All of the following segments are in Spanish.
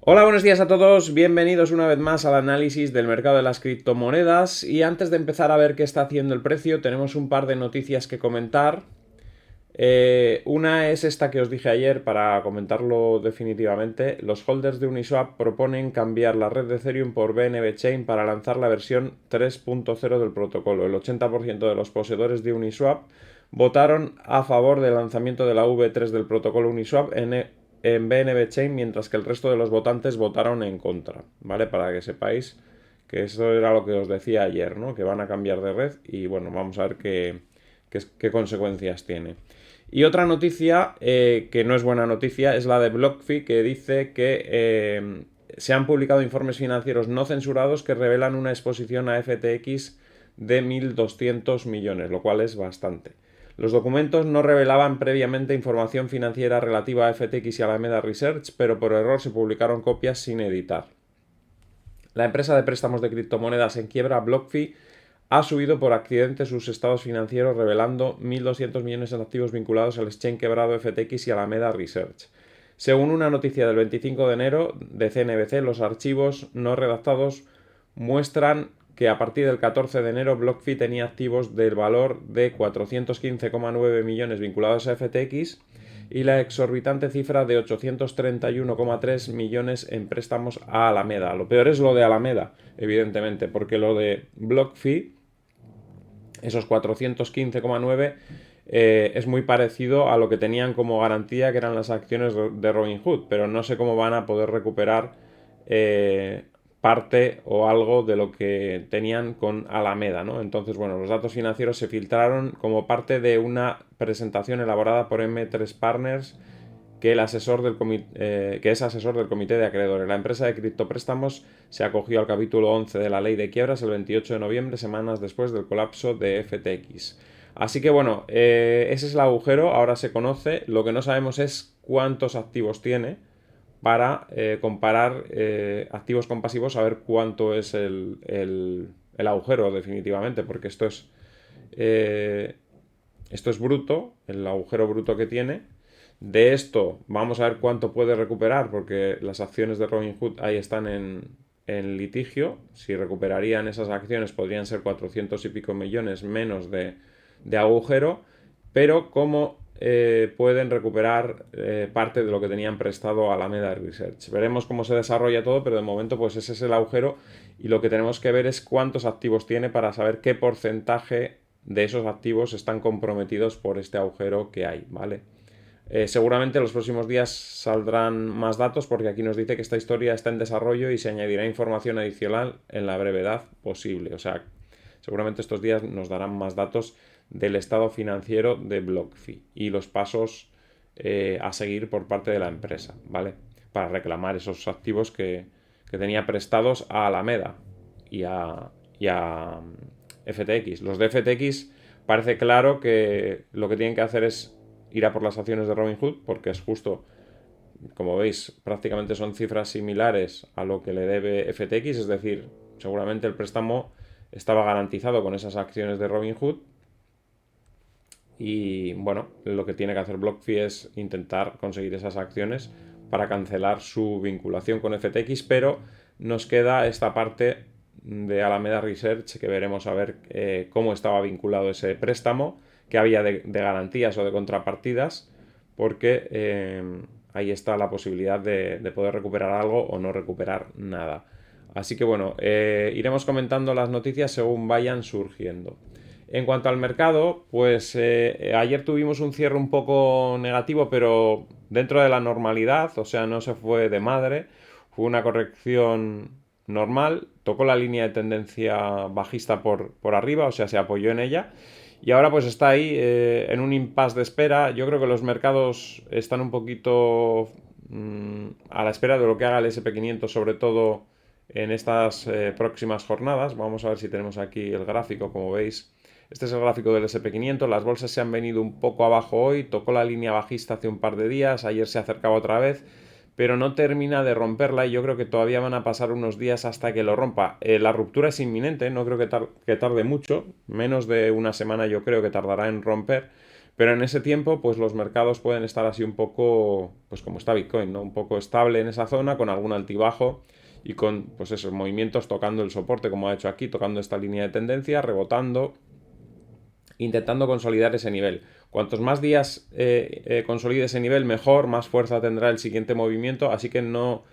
Hola, buenos días a todos, bienvenidos una vez más al análisis del mercado de las criptomonedas y antes de empezar a ver qué está haciendo el precio tenemos un par de noticias que comentar. Una es esta que os dije ayer para comentarlo definitivamente. Los holders de Uniswap proponen cambiar la red de Ethereum por BNB Chain para lanzar la versión 3.0 del protocolo. El 80% de los poseedores de Uniswap votaron a favor del lanzamiento de la V3 del protocolo Uniswap en BNB Chain, mientras que el resto de los votantes votaron en contra, ¿vale? Para que sepáis que eso era lo que os decía ayer, ¿no? Que van a cambiar de red y bueno, vamos a ver qué consecuencias tiene. Y otra noticia, que no es buena noticia, es la de BlockFi, que dice que se han publicado informes financieros no censurados que revelan una exposición a FTX de 1.200 millones, lo cual es bastante. Los documentos no revelaban previamente información financiera relativa a FTX y Alameda Research, pero por error se publicaron copias sin editar. La empresa de préstamos de criptomonedas en quiebra, BlockFi, ha subido por accidente sus estados financieros revelando 1.200 millones en activos vinculados al exchange quebrado FTX y Alameda Research. Según una noticia del 25 de enero de CNBC, los archivos no redactados muestran que a partir del 14 de enero BlockFi tenía activos del valor de 415,9 millones vinculados a FTX y la exorbitante cifra de 831,3 millones en préstamos a Alameda. Lo peor es lo de Alameda, evidentemente, porque lo de BlockFi, esos 415,9, es muy parecido a lo que tenían como garantía, que eran las acciones de Robinhood, pero no sé cómo van a poder recuperar parte o algo de lo que tenían con Alameda, ¿no? Entonces, bueno, los datos financieros se filtraron como parte de una presentación elaborada por M3 Partners, que es asesor del comité de acreedores. La empresa de criptopréstamos se acogió al capítulo 11 de la ley de quiebras el 28 de noviembre, semanas después del colapso de FTX. Así que bueno, ese es el agujero, ahora se conoce. Lo que no sabemos es cuántos activos tiene para comparar activos con pasivos, a ver cuánto es el agujero definitivamente, porque esto es bruto, el agujero bruto que tiene. De esto vamos a ver cuánto puede recuperar, porque las acciones de Robinhood ahí están en litigio. Si recuperarían esas acciones podrían ser 400 y pico millones menos de agujero, pero cómo pueden recuperar parte de lo que tenían prestado a Alameda Research. Veremos cómo se desarrolla todo, pero de momento pues ese es el agujero y lo que tenemos que ver es cuántos activos tiene para saber qué porcentaje de esos activos están comprometidos por este agujero que hay, ¿vale? Seguramente en los próximos días saldrán más datos porque aquí nos dice que esta historia está en desarrollo y se añadirá información adicional en la brevedad posible. O sea, seguramente estos días nos darán más datos del estado financiero de BlockFi y los pasos a seguir por parte de la empresa, ¿vale? Para reclamar esos activos que tenía prestados a Alameda y a FTX. Los de FTX parece claro que lo que tienen que hacer es ir a por las acciones de Robinhood, porque es justo, como veis, prácticamente son cifras similares a lo que le debe FTX, es decir, seguramente el préstamo estaba garantizado con esas acciones de Robinhood. Y bueno, lo que tiene que hacer BlockFi es intentar conseguir esas acciones para cancelar su vinculación con FTX, pero nos queda esta parte de Alameda Research que veremos a ver cómo estaba vinculado ese préstamo, que había de garantías o de contrapartidas, porque ahí está la posibilidad de poder recuperar algo o no recuperar nada. Así que bueno, iremos comentando las noticias según vayan surgiendo. En cuanto al mercado, pues ayer tuvimos un cierre un poco negativo, pero dentro de la normalidad, o sea, no se fue de madre, fue una corrección normal, tocó la línea de tendencia bajista por arriba, o sea, se apoyó en ella, y ahora pues está ahí en un impasse de espera. Yo creo que los mercados están un poquito a la espera de lo que haga el SP500, sobre todo en estas próximas jornadas. Vamos a ver si tenemos aquí el gráfico, como veis. Este es el gráfico del SP500, las bolsas se han venido un poco abajo hoy, tocó la línea bajista hace un par de días, ayer se acercaba otra vez, pero no termina de romperla y yo creo que todavía van a pasar unos días hasta que lo rompa. La ruptura es inminente, no creo que tarde mucho, menos de una semana yo creo que tardará en romper, Pero en ese tiempo, pues los mercados pueden estar así un poco, pues como está Bitcoin, ¿no? Un poco estable en esa zona, con algún altibajo y con, pues esos movimientos tocando el soporte, como ha hecho aquí, tocando esta línea de tendencia, rebotando, intentando consolidar ese nivel. Cuantos más días consolide ese nivel, mejor, más fuerza tendrá el siguiente movimiento, así que no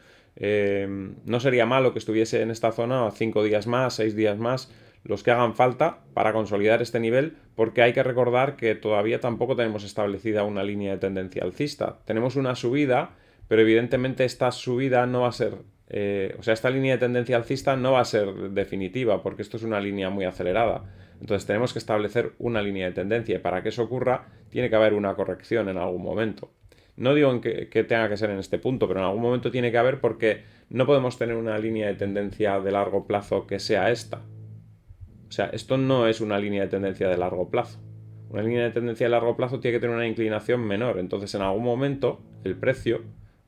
sería malo que estuviese en esta zona 5 días más, 6 días más, los que hagan falta para consolidar este nivel, porque hay que recordar que todavía tampoco tenemos establecida una línea de tendencia alcista. Tenemos una subida, pero evidentemente esta subida no va a ser, o sea, esta línea de tendencia alcista no va a ser definitiva, porque esto es una línea muy acelerada. Entonces tenemos que establecer una línea de tendencia y para que eso ocurra tiene que haber una corrección en algún momento. No digo que tenga que ser en este punto, pero en algún momento tiene que haber porque no podemos tener una línea de tendencia de largo plazo que sea esta. O sea, esto no es una línea de tendencia de largo plazo. Una línea de tendencia de largo plazo tiene que tener una inclinación menor. Entonces, en algún momento, el precio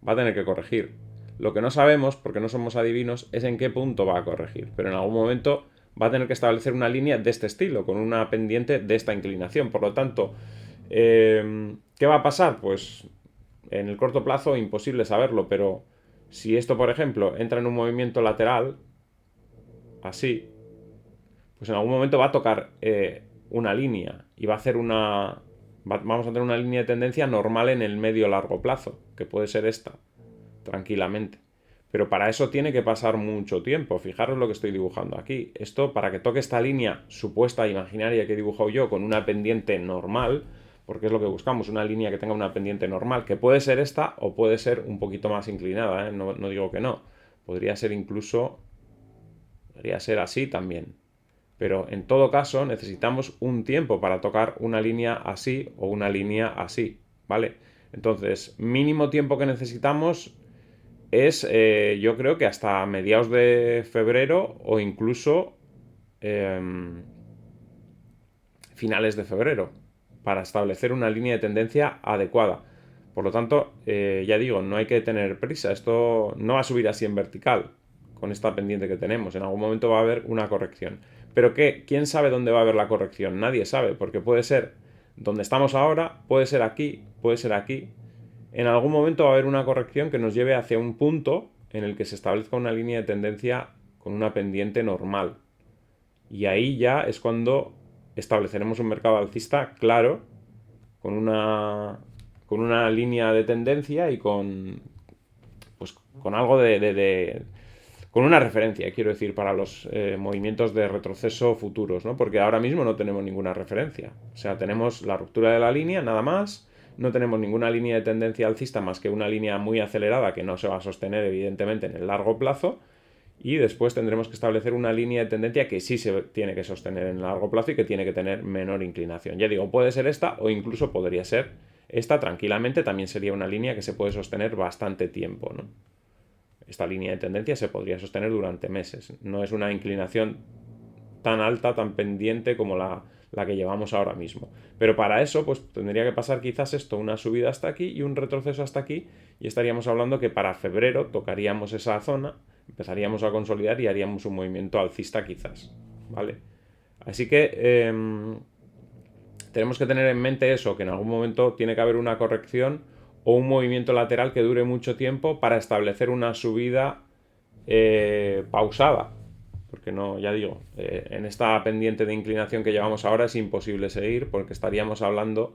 va a tener que corregir. Lo que no sabemos, porque no somos adivinos, es en qué punto va a corregir. Pero en algún momento va a tener que establecer una línea de este estilo, con una pendiente de esta inclinación. Por lo tanto, ¿qué va a pasar? Pues en el corto plazo imposible saberlo, pero si esto, por ejemplo, entra en un movimiento lateral, así, pues en algún momento va a tocar una línea y va a hacer vamos a tener una línea de tendencia normal en el medio largo plazo, que puede ser esta, tranquilamente. Pero para eso tiene que pasar mucho tiempo. Fijaros lo que estoy dibujando aquí. Esto, para que toque esta línea supuesta imaginaria que he dibujado yo con una pendiente normal, porque es lo que buscamos, una línea que tenga una pendiente normal, que puede ser esta o puede ser un poquito más inclinada, ¿eh? No digo que no. Podría ser podría ser así también. Pero en todo caso necesitamos un tiempo para tocar una línea así o una línea así, ¿vale? Entonces, mínimo tiempo que necesitamos es, yo creo que hasta mediados de febrero o incluso eh, finales de febrero para establecer una línea de tendencia adecuada. Por lo tanto, ya digo, no hay que tener prisa. Esto no va a subir así en vertical con esta pendiente que tenemos. En algún momento va a haber una corrección. Pero ¿qué? ¿Quién sabe dónde va a haber la corrección? Nadie sabe, porque puede ser donde estamos ahora, puede ser aquí, puede ser aquí. En algún momento va a haber una corrección que nos lleve hacia un punto en el que se establezca una línea de tendencia con una pendiente normal. Y ahí ya es cuando estableceremos un mercado alcista claro, con una línea de tendencia y pues, con algo con una referencia, quiero decir, para los movimientos de retroceso futuros, ¿no? Porque ahora mismo no tenemos ninguna referencia. O sea, tenemos la ruptura de la línea, nada más. No tenemos ninguna línea de tendencia alcista más que una línea muy acelerada que no se va a sostener, evidentemente, en el largo plazo. Y después tendremos que establecer una línea de tendencia que sí se tiene que sostener en el largo plazo y que tiene que tener menor inclinación. Ya digo, puede ser esta o incluso podría ser esta tranquilamente. También sería una línea que se puede sostener bastante tiempo, ¿no? Esta línea de tendencia se podría sostener durante meses. No es una inclinación tan alta, tan pendiente como la que llevamos ahora mismo. Pero para eso, pues tendría que pasar quizás esto, una subida hasta aquí y un retroceso hasta aquí, y estaríamos hablando que para febrero tocaríamos esa zona, empezaríamos a consolidar y haríamos un movimiento alcista quizás, ¿vale? Así que tenemos que tener en mente eso, que en algún momento tiene que haber una corrección o un movimiento lateral que dure mucho tiempo para establecer una subida pausada. Porque no, ya digo, en esta pendiente de inclinación que llevamos ahora es imposible seguir porque estaríamos hablando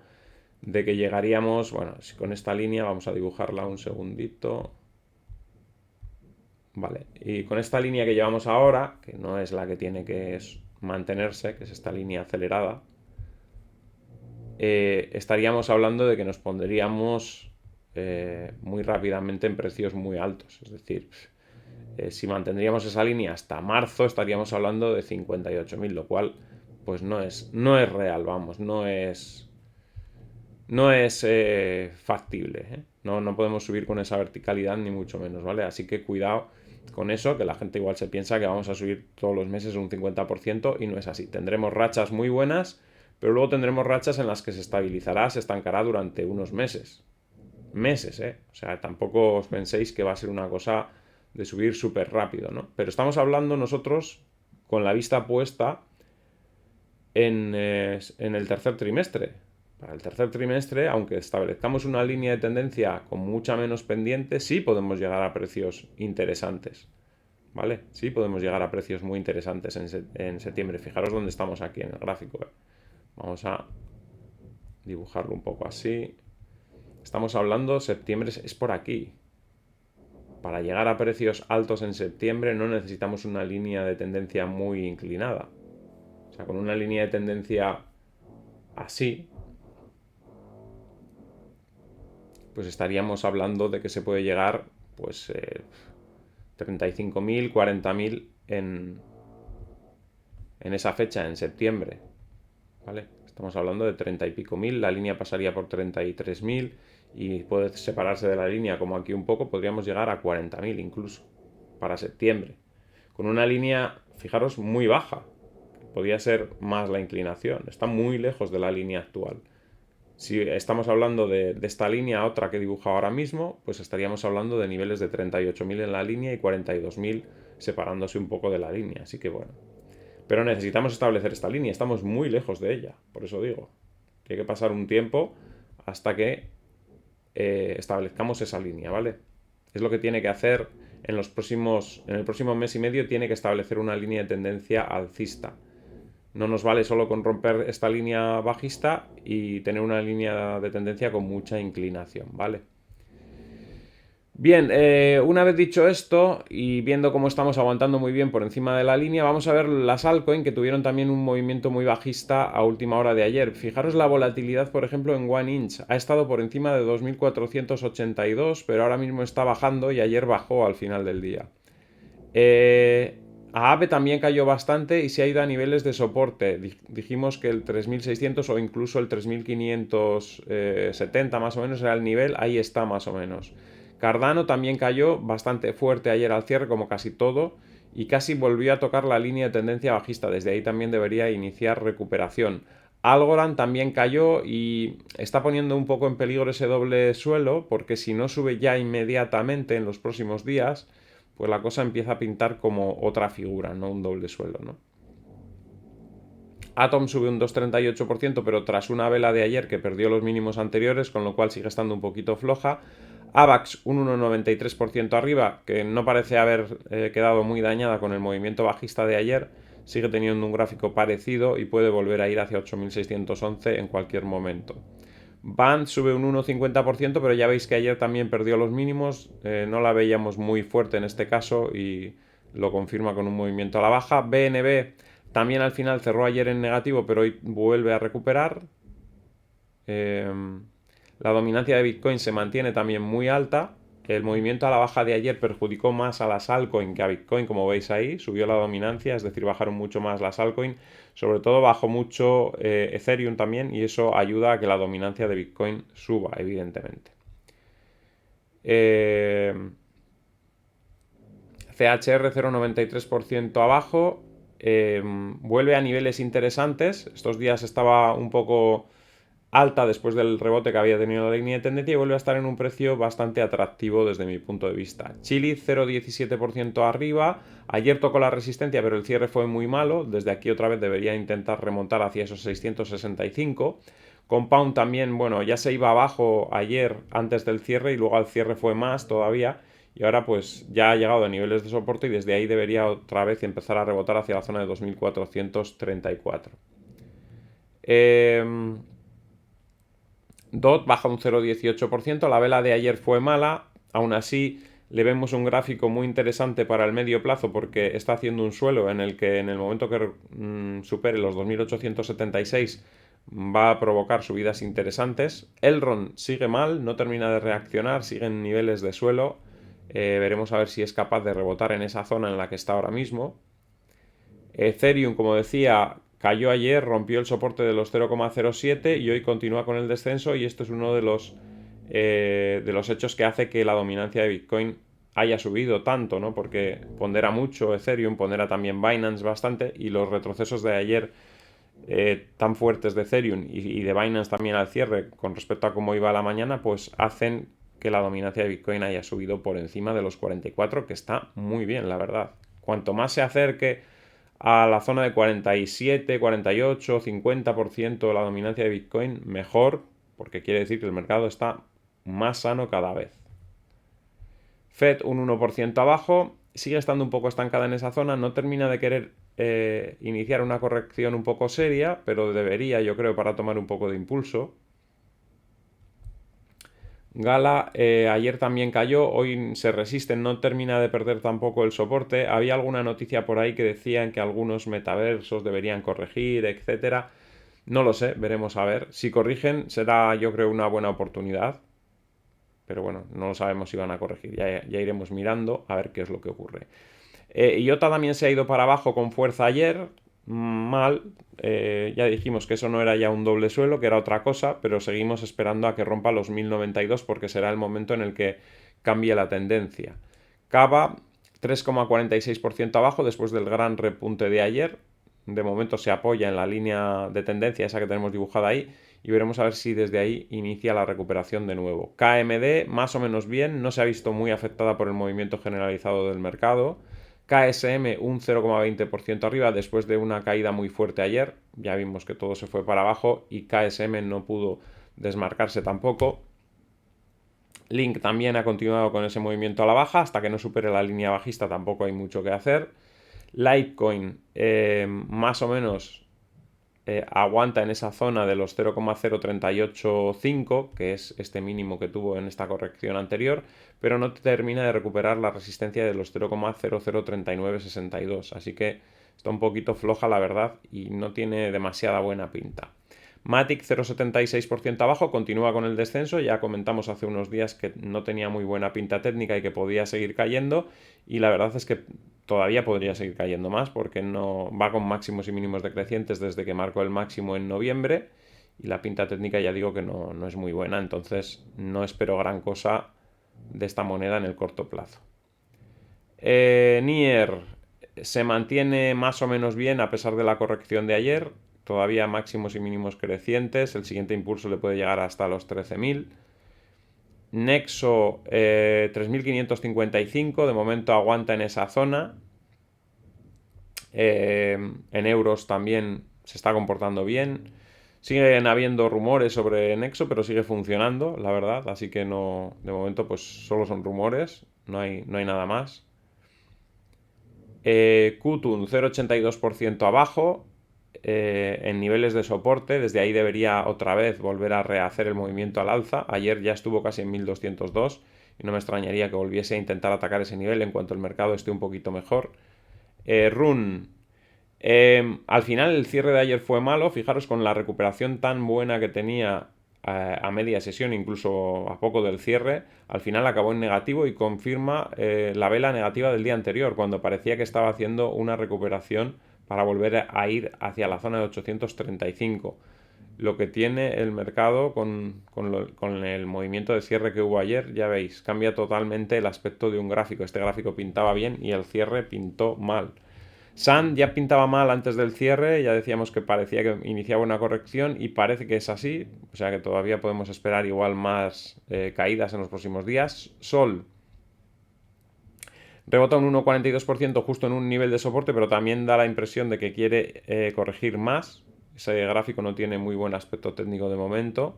de que llegaríamos, bueno, si con esta línea vamos a dibujarla un segundito. Vale, y con esta línea que llevamos ahora, que no es la que tiene que mantenerse, que es esta línea acelerada, estaríamos hablando de que nos pondríamos muy rápidamente en precios muy altos. Es decir, si mantendríamos esa línea hasta marzo, estaríamos hablando de 58.000, lo cual pues no es real, vamos, no es factible. No podemos subir con esa verticalidad ni mucho menos, ¿vale? Así que cuidado con eso, que la gente igual se piensa que vamos a subir todos los meses un 50% y no es así. Tendremos rachas muy buenas, pero luego tendremos rachas en las que se estabilizará, se estancará durante unos meses. Meses, ¿eh? O sea, tampoco os penséis que va a ser una cosa de subir súper rápido, ¿no? Pero estamos hablando nosotros con la vista puesta en el tercer trimestre. para el tercer trimestre, aunque establezcamos una línea de tendencia con mucha menos pendiente, sí podemos llegar a precios interesantes. ¿Vale? Sí podemos llegar a precios muy interesantes en septiembre. Fijaros dónde estamos aquí en el gráfico. Vamos a dibujarlo un poco así. Estamos hablando, septiembre es por aquí. Para llegar a precios altos en septiembre no necesitamos una línea de tendencia muy inclinada. O sea, con una línea de tendencia así, pues estaríamos hablando de que se puede llegar, pues, 35.000, 40.000 en esa fecha, en septiembre. ¿Vale? Estamos hablando de 30 y pico mil, la línea pasaría por 33.000 y puede separarse de la línea como aquí un poco, podríamos llegar a 40.000 incluso para septiembre. Con una línea, fijaros, muy baja. Podría ser más la inclinación, está muy lejos de la línea actual. Si estamos hablando de esta línea, otra que he dibujado ahora mismo, pues estaríamos hablando de niveles de 38.000 en la línea y 42.000 separándose un poco de la línea. Así que bueno. Pero necesitamos establecer esta línea, estamos muy lejos de ella, por eso digo. Tiene que pasar un tiempo hasta que establezcamos esa línea, ¿vale? Es lo que tiene que hacer en el próximo mes y medio, tiene que establecer una línea de tendencia alcista. No nos vale solo con romper esta línea bajista y tener una línea de tendencia con mucha inclinación, ¿vale? Bien, una vez dicho esto y viendo cómo estamos aguantando muy bien por encima de la línea, vamos a ver las altcoins que tuvieron también un movimiento muy bajista a última hora de ayer. Fijaros la volatilidad, por ejemplo, en One Inch. Ha estado por encima de 2.482, pero ahora mismo está bajando y ayer bajó al final del día. AAVE también cayó bastante y se ha ido a niveles de soporte. Dijimos que el 3.600 o incluso el 3.570 más o menos era el nivel, ahí está más o menos. Cardano también cayó bastante fuerte ayer al cierre, como casi todo, y casi volvió a tocar la línea de tendencia bajista. Desde ahí también debería iniciar recuperación. Algorand también cayó y está poniendo un poco en peligro ese doble suelo, porque si no sube ya inmediatamente en los próximos días, pues la cosa empieza a pintar como otra figura, no un doble suelo, ¿no? Atom sube un 2,38%, pero tras una vela de ayer que perdió los mínimos anteriores, con lo cual sigue estando un poquito floja. AVAX un 1,93% arriba, que no parece haber quedado muy dañada con el movimiento bajista de ayer, sigue teniendo un gráfico parecido y puede volver a ir hacia 8.611 en cualquier momento. Band sube un 1,50%, pero ya veis que ayer también perdió los mínimos, no la veíamos muy fuerte en este caso y lo confirma con un movimiento a la baja. BNB también al final cerró ayer en negativo, pero hoy vuelve a recuperar. La dominancia de Bitcoin se mantiene también muy alta. El movimiento a la baja de ayer perjudicó más a las altcoins que a Bitcoin, como veis ahí. Subió la dominancia, es decir, bajaron mucho más las altcoins. Sobre todo bajó mucho Ethereum también y eso ayuda a que la dominancia de Bitcoin suba, evidentemente. CHR 0,93% abajo. Vuelve a niveles interesantes. Estos días estaba un poco alta después del rebote que había tenido la línea de tendencia y vuelve a estar en un precio bastante atractivo desde mi punto de vista. Chili 0,17% arriba, ayer tocó la resistencia pero el cierre fue muy malo, desde aquí otra vez debería intentar remontar hacia esos 665. Compound también, bueno, ya se iba abajo ayer antes del cierre y luego al cierre fue más todavía y ahora pues ya ha llegado a niveles de soporte y desde ahí debería otra vez empezar a rebotar hacia la zona de 2.434. DOT baja un 0,18%, la vela de ayer fue mala, aún así le vemos un gráfico muy interesante para el medio plazo porque está haciendo un suelo en el que en el momento que supere los 2.876 va a provocar subidas interesantes. Elrond sigue mal, no termina de reaccionar, sigue en niveles de suelo, veremos a ver si es capaz de rebotar en esa zona en la que está ahora mismo. Ethereum, como decía, cayó ayer, rompió el soporte de los 0,07 y hoy continúa con el descenso y esto es uno de los hechos que hace que la dominancia de Bitcoin haya subido tanto, ¿no? Porque pondera mucho Ethereum, pondera también Binance bastante y los retrocesos de ayer tan fuertes de Ethereum y de Binance también al cierre con respecto a cómo iba la mañana, pues hacen que la dominancia de Bitcoin haya subido por encima de los 44, que está muy bien, la verdad. Cuanto más se acerque a la zona de 47, 48, 50% la dominancia de Bitcoin, mejor, porque quiere decir que el mercado está más sano cada vez. Fed un 1% abajo, sigue estando un poco estancada en esa zona, no termina de querer iniciar una corrección un poco seria, pero debería, yo creo, para tomar un poco de impulso. Gala ayer también cayó, hoy se resiste, no termina de perder tampoco el soporte. Había alguna noticia por ahí que decían que algunos metaversos deberían corregir, etcétera. No lo sé, veremos a ver. Si corrigen será, yo creo, una buena oportunidad. Pero bueno, no lo sabemos si van a corregir. Ya iremos mirando a ver qué es lo que ocurre. IOTA también se ha ido para abajo con fuerza ayer. Mal. Ya dijimos que eso no era ya un doble suelo, que era otra cosa, pero seguimos esperando a que rompa los 1092 porque será el momento en el que cambie la tendencia. Cava 3,46% abajo después del gran repunte de ayer. De momento se apoya en la línea de tendencia, esa que tenemos dibujada ahí, y veremos a ver si desde ahí inicia la recuperación de nuevo. KMD más o menos bien, no se ha visto muy afectada por el movimiento generalizado del mercado. KSM un 0,20% arriba después de una caída muy fuerte ayer. Ya vimos que todo se fue para abajo y KSM no pudo desmarcarse tampoco. Link también ha continuado con ese movimiento a la baja. Hasta que no supere la línea bajista tampoco hay mucho que hacer. Litecoin más o menos aguanta en esa zona de los 0,0385, que es este mínimo que tuvo en esta corrección anterior, pero no termina de recuperar la resistencia de los 0,003962. Así que está un poquito floja, la verdad, y no tiene demasiada buena pinta. Matic 0,76% abajo, continúa con el descenso. Ya comentamos hace unos días que no tenía muy buena pinta técnica y que podía seguir cayendo. Y la verdad es que todavía podría seguir cayendo más porque no va con máximos y mínimos decrecientes desde que marcó el máximo en noviembre. Y la pinta técnica ya digo que no es muy buena. Entonces no espero gran cosa de esta moneda en el corto plazo. Nier se mantiene más o menos bien a pesar de la corrección de ayer. Todavía máximos y mínimos crecientes. El siguiente impulso le puede llegar hasta los 13.000. Nexo 3.555. De momento aguanta en esa zona. En euros también se está comportando bien. Siguen habiendo rumores sobre Nexo, pero sigue funcionando, la verdad. Así que no, de momento pues solo son rumores. No hay nada más. Qutun 0,82% abajo en niveles de soporte. Desde ahí debería otra vez volver a rehacer el movimiento al alza. Ayer ya estuvo casi en 1202 y no me extrañaría que volviese a intentar atacar ese nivel en cuanto el mercado esté un poquito mejor. Run. Al final el cierre de ayer fue malo. Fijaros con la recuperación tan buena que tenía a media sesión, incluso a poco del cierre, al final acabó en negativo y confirma la vela negativa del día anterior, cuando parecía que estaba haciendo una recuperación para volver a ir hacia la zona de 835. Lo que tiene el mercado con el movimiento de cierre que hubo ayer, ya veis, cambia totalmente el aspecto de un gráfico. Este gráfico pintaba bien y el cierre pintó mal. Sun ya pintaba mal antes del cierre, ya decíamos que parecía que iniciaba una corrección y parece que es así, o sea que todavía podemos esperar igual más caídas en los próximos días. Sol rebota un 1,42% justo en un nivel de soporte, pero también da la impresión de que quiere corregir más. Ese gráfico no tiene muy buen aspecto técnico de momento.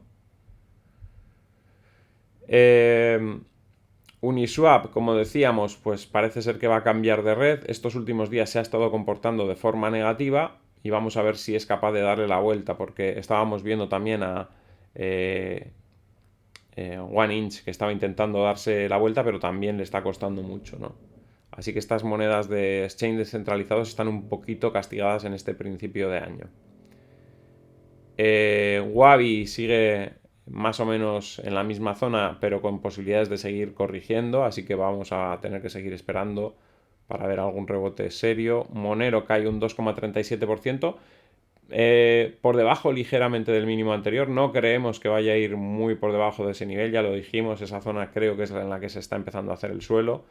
Uniswap, como decíamos, pues parece ser que va a cambiar de red. Estos últimos días se ha estado comportando de forma negativa y vamos a ver si es capaz de darle la vuelta, porque estábamos viendo también a OneInch que estaba intentando darse la vuelta, pero también le está costando mucho, ¿no? Así que estas monedas de exchange descentralizados están un poquito castigadas en este principio de año. Wabi sigue más o menos en la misma zona, pero con posibilidades de seguir corrigiendo, así que vamos a tener que seguir esperando para ver algún rebote serio. Monero cae un 2,37%, por debajo ligeramente del mínimo anterior. No creemos que vaya a ir muy por debajo de ese nivel, ya lo dijimos, esa zona creo que es en la que se está empezando a hacer el suelo.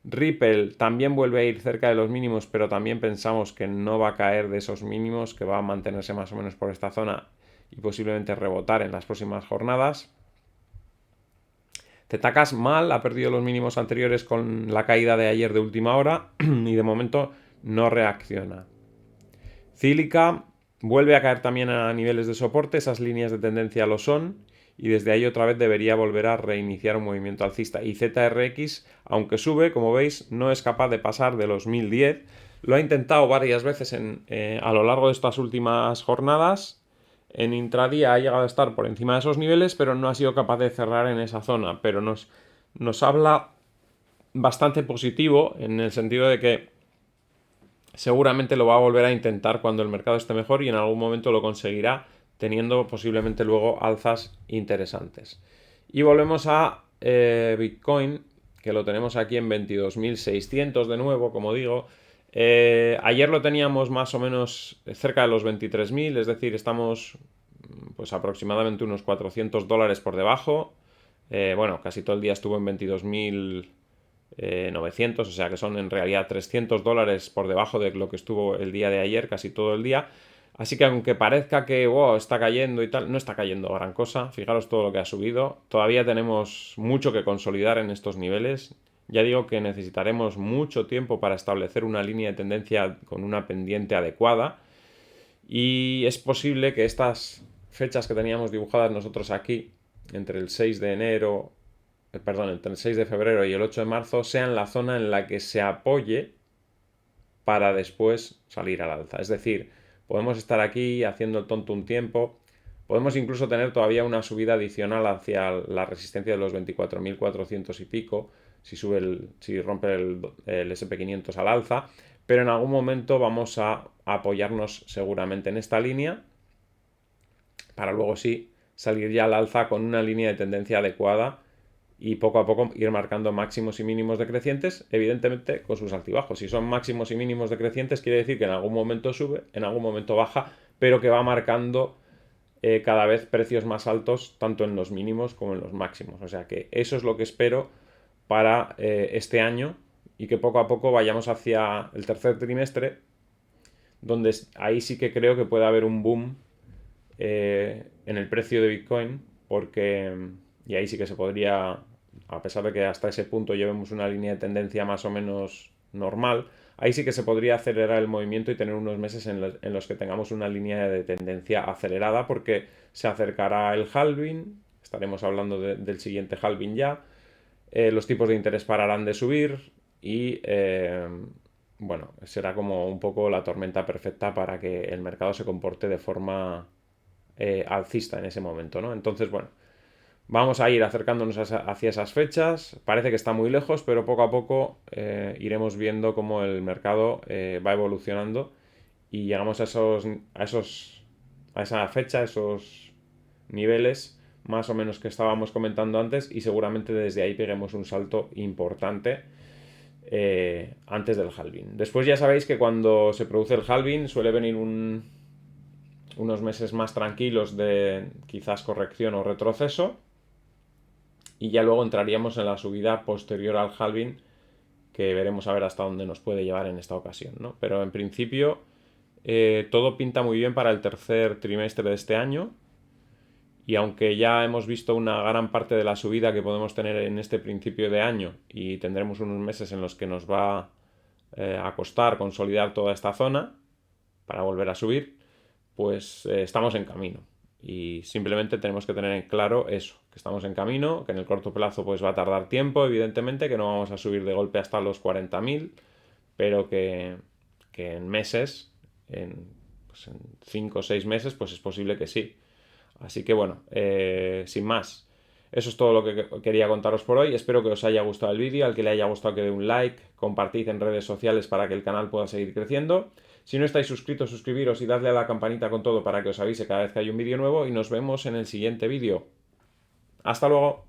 Ripple también vuelve a ir cerca de los mínimos, pero también pensamos que no va a caer de esos mínimos, que va a mantenerse más o menos por esta zona y posiblemente rebotar en las próximas jornadas. Zetacas mal, ha perdido los mínimos anteriores con la caída de ayer de última hora y de momento no reacciona. Cílica vuelve a caer también a niveles de soporte, esas líneas de tendencia lo son, y desde ahí otra vez debería volver a reiniciar un movimiento alcista. Y ZRX, aunque sube, como veis, no es capaz de pasar de los 1010. Lo ha intentado varias veces a lo largo de estas últimas jornadas. En intradía ha llegado a estar por encima de esos niveles, pero no ha sido capaz de cerrar en esa zona. Pero nos habla bastante positivo en el sentido de que seguramente lo va a volver a intentar cuando el mercado esté mejor y en algún momento lo conseguirá, teniendo posiblemente luego alzas interesantes. Y volvemos a Bitcoin, que lo tenemos aquí en 22.600 de nuevo, como digo. Ayer lo teníamos más o menos cerca de los 23.000, es decir, estamos pues aproximadamente unos $400 por debajo. Bueno, casi todo el día estuvo en 22.900, o sea que son en realidad $300 por debajo de lo que estuvo el día de ayer, casi todo el día. Así que aunque parezca que wow, está cayendo y tal, no está cayendo gran cosa. Fijaros todo lo que ha subido. Todavía tenemos mucho que consolidar en estos niveles. Ya digo que necesitaremos mucho tiempo para establecer una línea de tendencia con una pendiente adecuada. Y es posible que estas fechas que teníamos dibujadas nosotros aquí, entre el 6 de enero, perdón, entre el 6 de febrero y el 8 de marzo, sean la zona en la que se apoye para después salir al alza. Es decir, podemos estar aquí haciendo el tonto un tiempo, podemos incluso tener todavía una subida adicional hacia la resistencia de los 24.400 y pico, si rompe el SP500 al alza, pero en algún momento vamos a apoyarnos seguramente en esta línea para luego sí salir ya al alza con una línea de tendencia adecuada y poco a poco ir marcando máximos y mínimos decrecientes, evidentemente con sus altibajos. Si son máximos y mínimos decrecientes, quiere decir que en algún momento sube, en algún momento baja, pero que va marcando cada vez precios más altos, tanto en los mínimos como en los máximos. O sea que eso es lo que espero para este año y que poco a poco vayamos hacia el tercer trimestre, donde ahí sí que creo que puede haber un boom en el precio de Bitcoin, porque y ahí sí que se podría, a pesar de que hasta ese punto llevemos una línea de tendencia más o menos normal, ahí sí que se podría acelerar el movimiento y tener unos meses en los que tengamos una línea de tendencia acelerada, porque se acercará el halving, estaremos hablando del siguiente halving ya, los tipos de interés pararán de subir y bueno, será como un poco la tormenta perfecta para que el mercado se comporte de forma alcista en ese momento, ¿no? Entonces, bueno, vamos a ir acercándonos hacia esas fechas. Parece que está muy lejos, pero poco a poco iremos viendo cómo el mercado va evolucionando y llegamos a esa fecha, a esos niveles más o menos que estábamos comentando antes y seguramente desde ahí peguemos un salto importante antes del halving. Después ya sabéis que cuando se produce el halving suele venir unos meses más tranquilos de quizás corrección o retroceso y ya luego entraríamos en la subida posterior al halving, que veremos a ver hasta dónde nos puede llevar en esta ocasión, ¿no? Pero en principio todo pinta muy bien para el tercer trimestre de este año y aunque ya hemos visto una gran parte de la subida que podemos tener en este principio de año y tendremos unos meses en los que nos va a costar consolidar toda esta zona para volver a subir, pues estamos en camino. Y simplemente tenemos que tener en claro eso, que estamos en camino, que en el corto plazo pues va a tardar tiempo, evidentemente, que no vamos a subir de golpe hasta los 40.000, pero que en meses, pues en 5 o 6 meses, pues es posible que sí. Así que bueno, sin más, eso es todo lo que quería contaros por hoy. Espero que os haya gustado el vídeo. Al que le haya gustado que dé un like, compartid en redes sociales para que el canal pueda seguir creciendo. Si no estáis suscritos, suscribiros y dadle a la campanita con todo para que os avise cada vez que hay un vídeo nuevo y nos vemos en el siguiente vídeo. ¡Hasta luego!